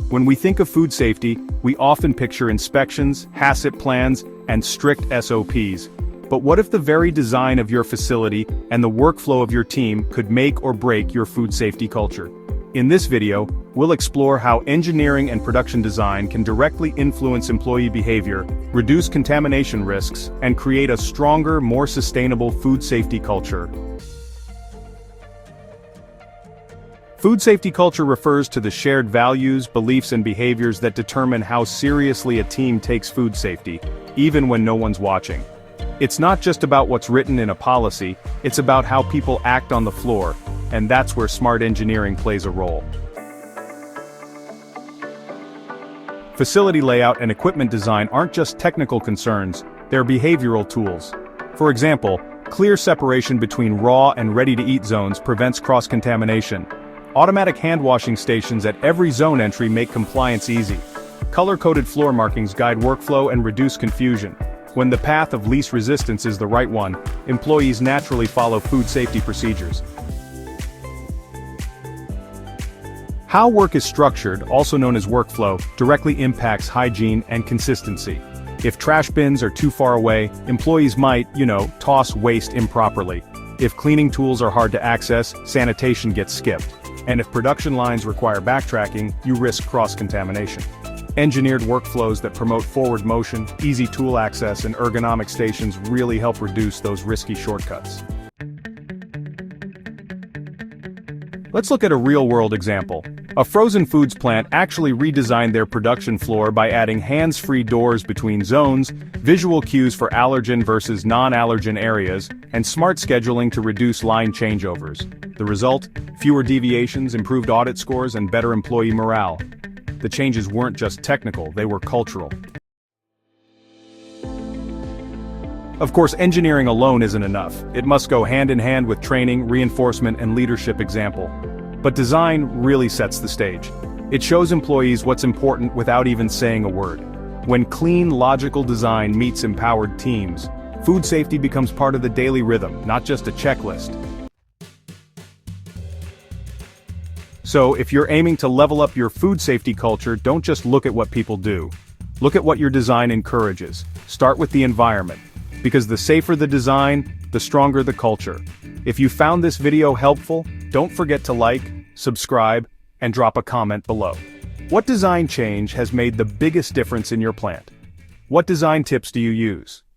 When we think of food safety, we often picture inspections, HACCP plans, and strict SOPs. But what if the very design of your facility and the workflow of your team could make or break your food safety culture? In this video, we'll explore how engineering and production design can directly influence employee behavior, reduce contamination risks, and create a stronger, more sustainable food safety culture. Food safety culture refers to the shared values, beliefs, and behaviors that determine how seriously a team takes food safety, even when no one's watching. It's not just about what's written in a policy, it's about how people act on the floor, and that's where smart engineering plays a role. Facility layout and equipment design aren't just technical concerns, they're behavioral tools. For example, clear separation between raw and ready-to-eat zones prevents cross-contamination. Automatic hand-washing stations at every zone entry make compliance easy. Color-coded floor markings guide workflow and reduce confusion. When the path of least resistance is the right one, employees naturally follow food safety procedures. How work is structured, also known as workflow, directly impacts hygiene and consistency. If trash bins are too far away, employees might, toss waste improperly. If cleaning tools are hard to access, sanitation gets skipped. And if production lines require backtracking, you risk cross-contamination. Engineered workflows that promote forward motion, easy tool access, and ergonomic stations really help reduce those risky shortcuts. Let's look at a real-world example. A frozen foods plant actually redesigned their production floor by adding hands-free doors between zones, visual cues for allergen versus non-allergen areas, and smart scheduling to reduce line changeovers. The result? Fewer deviations, improved audit scores, and better employee morale. The changes weren't just technical, they were cultural. Of course, engineering alone isn't enough. It must go hand in hand with training, reinforcement, and leadership example. But design really sets the stage. It shows employees what's important without even saying a word. When clean, logical design meets empowered teams, food safety becomes part of the daily rhythm, not just a checklist. So, if you're aiming to level up your food safety culture, don't just look at what people do. Look at what your design encourages. Start with the environment. Because the safer the design, the stronger the culture. If you found this video helpful, don't forget to like, subscribe, and drop a comment below. What design change has made the biggest difference in your plant? What design tips do you use?